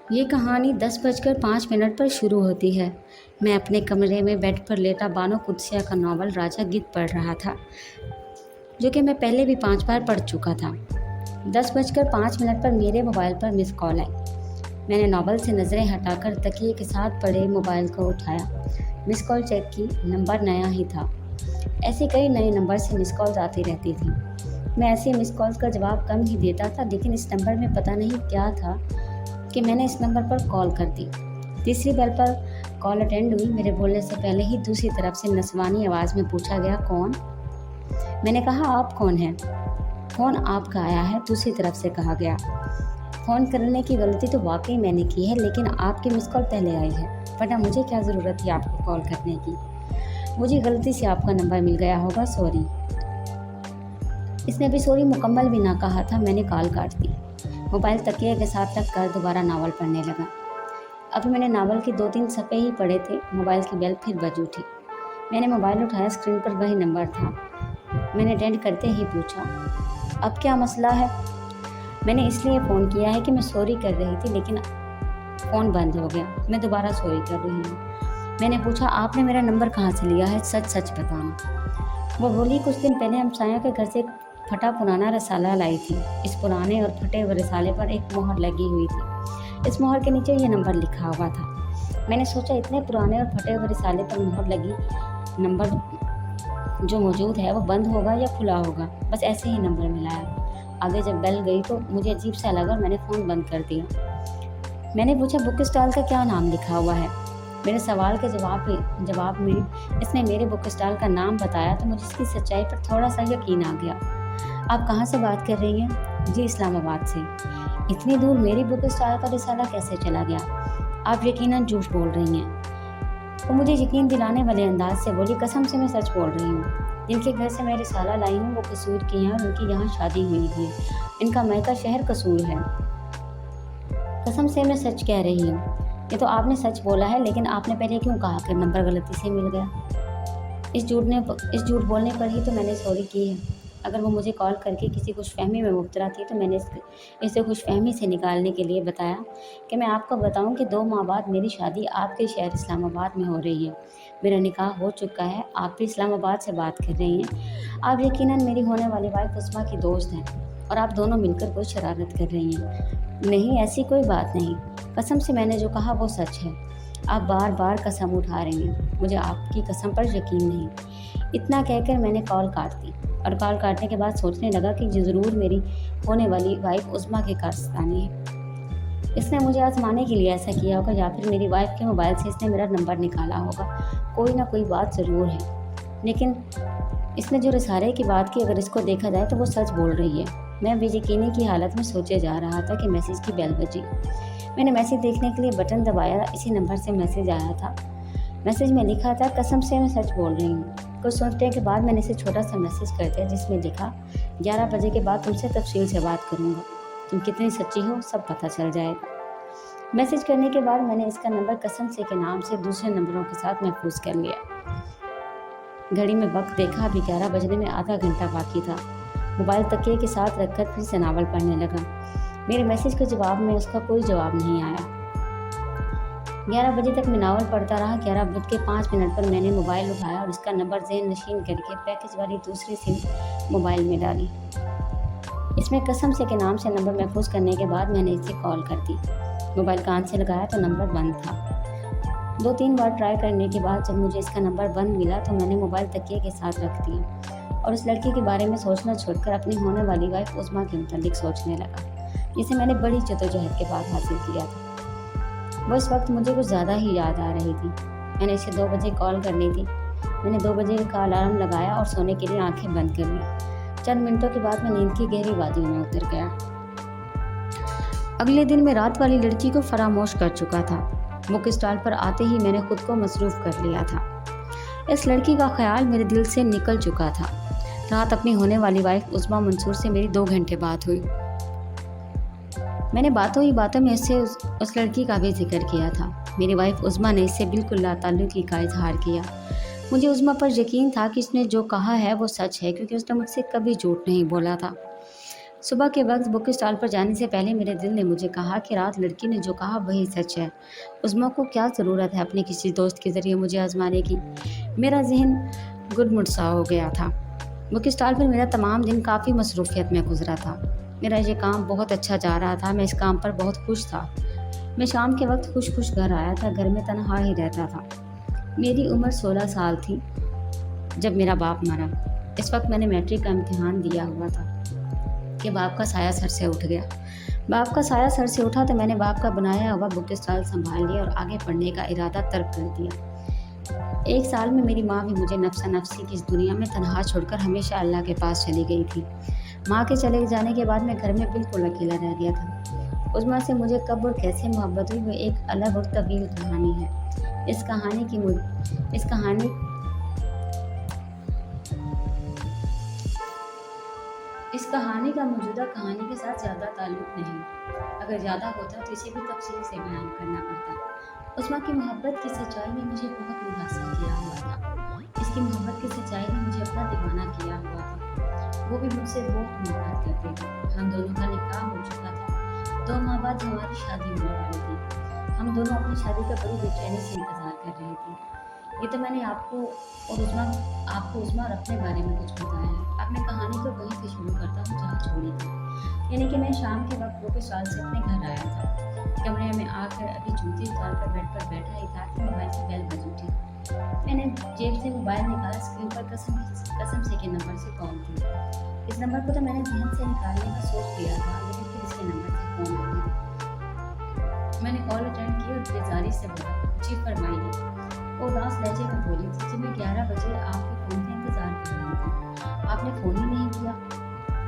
ये कहानी 10:05 पर शुरू होती है। मैं अपने कमरे में बेड पर लेटा बानो कुद्सिया का नावल राजा गीत पढ़ रहा था, जो कि मैं पहले भी 5 बार पढ़ चुका था। 10:05 पर मेरे मोबाइल पर मिस कॉल आई। मैंने नावल से नज़रें हटाकर तकिए के साथ पड़े मोबाइल को उठाया। मिस कॉल चेक की, नंबर नया ही था। ऐसे कई नए नंबर से मिस कॉल्स आती रहती थी। मैं ऐसे मिस कॉल्स का जवाब कम ही देता था, लेकिन इस नंबर में पता नहीं क्या था कि मैंने इस नंबर पर कॉल कर दी। तीसरी बेल पर कॉल अटेंड हुई। मेरे बोलने से पहले ही दूसरी तरफ से नस्वानी आवाज़ में पूछा गया, कौन? मैंने कहा, आप कौन हैं? फ़ोन आपका आया है, दूसरी तरफ से कहा गया। फ़ोन करने की गलती तो वाकई मैंने की है, लेकिन आपकी मिस कॉल पहले आई है, वरना मुझे क्या ज़रूरत थी आपको कॉल करने की। मुझे गलती से आपका नंबर मिल गया होगा, सॉरी। इसने अभी सॉरी मुकम्मल भी ना कहा था, मैंने कॉल काट दी। मोबाइल तकिए के साथ रख कर दोबारा नावल पढ़ने लगा। अभी मैंने नावल के 2-3 सफ़े ही पढ़े थे, मोबाइल की बेल फिर बज उठी। मैंने मोबाइल उठाया, स्क्रीन पर वही नंबर था। मैंने अटेंड करते ही पूछा, अब क्या मसला है? मैंने इसलिए फ़ोन किया है कि मैं सॉरी कर रही थी, लेकिन फ़ोन बंद हो गया। मैं दोबारा सॉरी कर रही हूँ। मैंने पूछा, आपने मेरा नंबर कहाँ से लिया है? सच सच बताना। वो बोली, कुछ दिन पहले हम साया के घर से एक फटा पुराना रसाला लाई थी। इस पुराने और फटे हुए रसाले पर एक मोहर लगी हुई थी। इस मोहर के नीचे ये नंबर लिखा हुआ था। मैंने सोचा, इतने पुराने और फटे हुए रसाले पर मोहर लगी, नंबर जो मौजूद है वो बंद होगा या खुला होगा। बस ऐसे ही नंबर मिलाया। आगे जब बेल गई तो मुझे अजीब सा लगा और मैंने फ़ोन बंद कर दिया। मैंने पूछा, बुक स्टॉल का क्या नाम लिखा हुआ है? मेरे सवाल के जवाब में इसने मेरे बुक स्टॉल का नाम बताया तो मुझे इसकी सच्चाई पर थोड़ा सा यकीन आ गया। आप कहाँ से बात कर रही हैं? जी, इस्लामाबाद से। इतनी दूर मेरी बुक स्टॉल का रिसाला कैसे चला गया? आप यकीनन झूठ बोल रही हैं। वो मुझे यकीन दिलाने वाले अंदाज से बोली, कसम से मैं सच बोल रही हूँ। जिनके घर से मैं रिसाला लाई हूँ वो कसूर की हैं और उनकी यहाँ शादी हुई थी। इनका मैका शहर कसूर है। कसम से मैं सच कह रही हूँ। ये तो आपने सच बोला है, लेकिन आपने पहले क्यों कहा कि नंबर गलती से मिल गया? इस झूठ बोलने पर ही तो मैंने सॉरी की है। अगर वो मुझे कॉल करके किसी खुशफहमी में मुब्तला थी तो मैंने इसे खुशफहमी से निकालने के लिए बताया कि मैं आपको बताऊं कि 2 माह बाद मेरी शादी आपके शहर इस्लामाबाद में हो रही है। मेरा निकाह हो चुका है, आप भी इस्लामाबाद से बात कर रही हैं। आप यकीनन मेरी होने वाली वाइफ उस्मा की दोस्त हैं और आप दोनों मिलकर कोई शरारत कर रही हैं। नहीं, ऐसी कोई बात नहीं। कसम से मैंने जो कहा वो सच है। आप बार बार कसम उठा रही हैं, मुझे आपकी कसम पर यकीन नहीं। इतना कहकर मैंने कॉल काट दी और कॉल काटने के बाद सोचने लगा कि ये ज़रूर मेरी होने वाली वाइफ उस्मा की कारस्तानी है। इसने मुझे आजमाने के लिए ऐसा किया होगा, या फिर मेरी वाइफ के मोबाइल से इसने मेरा नंबर निकाला होगा। कोई ना कोई बात ज़रूर है। लेकिन इसने जो रिसाले की बात की, अगर इसको देखा जाए तो वो सच बोल रही है। मैं बेयकीनी की हालत में सोचे जा रहा था कि मैसेज की बेल बजी। मैंने मैसेज देखने के लिए बटन दबाया। इसी नंबर से मैसेज आया था। मैसेज में लिखा था, कसम से मैं सच बोल रही हूँ। कुछ सोचने के बाद मैंने इसे छोटा सा मैसेज कर दिया, जिसमें लिखा, 11 बजे के बाद तुमसे तफसील से बात करूँगा। तुम कितनी सच्ची हो सब पता चल जाएगा। मैसेज करने के बाद मैंने इसका नंबर कसम से के नाम से दूसरे नंबरों के साथ महफूज कर लिया। घड़ी में वक्त देखा, अभी 11 बजने में आधा घंटा बाकी था। मोबाइल तकिए के साथ रखकर फिर से नावल पढ़ने लगा। मेरे मैसेज के जवाब में उसका कोई जवाब नहीं आया। 11 बजे तक मैं नावल पढ़ता रहा। 11:05 पर मैंने मोबाइल उठाया और इसका नंबर ज़हन नशीन करके पैकेज वाली दूसरी सिम मोबाइल में डाली। इसमें कसम से के नाम से नंबर महफूज करने के बाद मैंने इसे कॉल कर दी। मोबाइल कान से लगाया तो नंबर बंद था। 2-3 बार ट्राई करने के बाद जब मुझे इसका नंबर बंद मिला तो मैंने मोबाइल तकिए के साथ रख दिया और उस लड़की के बारे में सोचना छोड़कर अपनी होने वाली वाइफ उस्मा के मुतालिक सोचने लगा, जिसे मैंने बड़ी जद्दोजहद के बाद हासिल किया था। वो इस वक्त मुझे कुछ ज़्यादा ही याद आ रही थी। मैंने इसे 2 बजे कॉल करनी थी। मैंने 2 बजे का अलार्म लगाया और सोने के लिए आंखें बंद कर ली। चंद मिनटों के बाद मैं नींद की गहरी वादियों में उतर गया। अगले दिन मैं रात वाली लड़की को फरामोश कर चुका था। बुक स्टॉल पर आते ही मैंने खुद को मसरूफ़ कर लिया था। इस लड़की का ख्याल मेरे दिल से निकल चुका था। रात अपनी होने वाली वाइफ उस्मा मंसूर से मेरी 2 घंटे बात हुई। मैंने बातों ही बातों में इससे उस लड़की का भी जिक्र किया था। मेरी वाइफ उस्मा ने इससे बिल्कुल लाताल्लुकी का इजहार किया। मुझे उस्मा पर यकीन था कि इसने जो कहा है वो सच है, क्योंकि उसने मुझसे कभी झूठ नहीं बोला था। सुबह के वक्त बुक स्टॉल पर जाने से पहले मेरे दिल ने मुझे कहा कि रात लड़की ने जो कहा वही सच है। उज़्मा को क्या ज़रूरत है अपने किसी दोस्त के ज़रिए मुझे आज़माने की। मेरा ज़हन गुडमुड सा हो गया था। बुक स्टॉल पर मेरा तमाम दिन काफ़ी मसरूफ़ियत में गुजरा था। मेरा ये काम बहुत अच्छा जा रहा था, मैं इस काम पर बहुत खुश था। मैं शाम के वक्त खुश खुश घर आया था, घर में तनहा ही रहता था। मेरी उम्र 16 साल थी जब मेरा बाप मरा। इस वक्त मैंने मैट्रिक का इम्तिहान दिया हुआ था कि बाप का साया सर से उठ गया। बाप का साया सर से उठा तो मैंने बाप का बनाया हुआ बुक स्टॉल संभाल लिया और आगे पढ़ने का इरादा तर्क कर दिया। 1 साल में मेरी माँ भी मुझे नफ्सा नफ्सी की इस दुनिया में तनहा छोड़कर हमेशा अल्लाह के पास चली गई थी। माँ के चले जाने के बाद मैं घर में बिल्कुल अकेला रह गया था। उज़्मा से मुझे कब और कैसे मोहब्बत हुई वो एक अलग और तवील कहानी है। इस कहानी का मौजूदा कहानी के साथ ज़्यादा ताल्लुक़ नहीं। अगर ज़्यादा होता तो इसे भी तफसील से बयान करना पड़ता। उस्मा की मोहब्बत की सच्चाई ने मुझे बहुत मुतासिर किया हुआ था। इसकी मोहब्बत की सच्चाई ने मुझे अपना दीवाना किया हुआ था। वो भी मुझसे बहुत मोहब्बत करते थे। हम दोनों का निकाह हो चुका था। 2 माह बाद हमारी शादी होने वाली थी। हम दोनों अपनी शादी का बड़ी बेचैनी से इंतज़ार कर रहे थे। ये तो मैंने आपको उज़्मा और अपने बारे में कुछ बताया है। अब मैं कहानी को वहीं से शुरू करता हूँ जहाँ छोड़ी थी। यानी कि मैं शाम के वक्त बुक स्टॉल से अपने घर आया था। कमरे में आकर अभी जूती उतार कर बेड पर बैठा ही था कि मोबाइल की बेल बज उठी। मैंने जेब से मोबाइल निकाला, स्क्रीन पर कसम से के नंबर से कॉल की। इस नंबर को तो मैंने ध्यान से निकालने का सोच लिया था, लेकिन फिर इसके नंबर से फ़ोन आ गया। मैंने कॉल अटेंड की और बेजारी से बोला, जी फरमाइए। वो उदास लहजे में बोली, जी मैं 11 बजे आपके फ़ोन का इंतज़ार कर रही थी, आपने फ़ोन ही नहीं किया।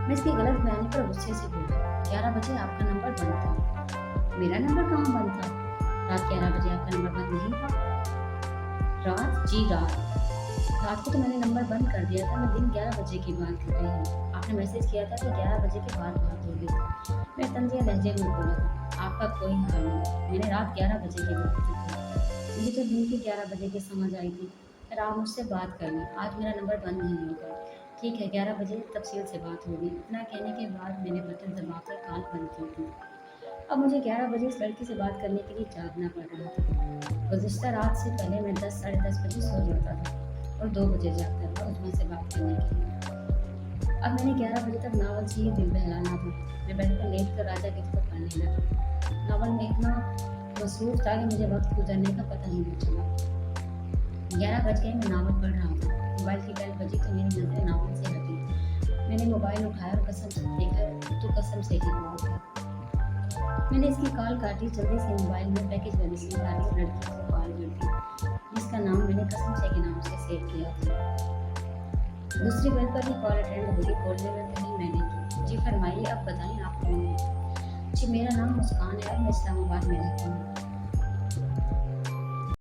मैं इसकी गलत बयानी पर गुस्से से बोला, 11 बजे आपका नंबर बंद था। मेरा नंबर कहाँ बंद था? रात 11 बजे आपका नंबर बंद नहीं था। रात? जी रात को तो मैंने नंबर बंद कर दिया था। मैं दिन 11 बजे की बात कर रही हूँ। आपने मैसेज किया था कि 11 बजे के बाद बात होगी। मैं तंजिया लहजे में बोला था, आपका कोई हाल नहीं, मैंने रात 11 बजे की बात की थी। मुझे तो दिन की 11 बजे की समझ आई थी। फिर आप मुझसे बात कर लें, आज मेरा नंबर बंद नहीं होगा। ठीक है, 11 बजे तफसील से बात होगी। इतना कहने के बाद मैंने बटन दबाकर कॉल बंद की थी। अब मुझे 11 बजे इस लड़की से बात करने के लिए जागना पड़ रहा था। गुज़िश्ता रात से पहले मैं 10 साढ़े 10 बजे सो जाता था और 2 बजे जागता था उज़्मा से बात करने के लिए। अब मैंने 11 बजे तक नावल से ही दिल बहलाना था। मैं बेड पर लेट कर राजा गिफ्ट को पढ़ने लगा। नावल में इतना मसरूफ़ था कि मुझे वक्त गुजरने का पता ही नहीं चला। 11 बज गए, मैं नावल पढ़ रहा था। मोबाइल की बेल बजी तो मेरी नज़रें नावल से हटी। मैंने मोबाइल उठाया और कसम से देखा तो कसम से ही कॉल था। मैंने इसकी कॉल काटी, जल्दी से मोबाइल में पैकेज वाली सिम डाली और लड़की को कॉल कर दी जिसका नाम मैंने कसम से के नाम से सेव किया था। दूसरी बेल पर ही कॉल अटेंड होगी। बोलने में पहले मैंने की, जी फरमाइए, अब बताएं आप कौन हैं? जी मेरा नाम मुस्कान है और मैं इस्लामाबाद में रहती हूँ।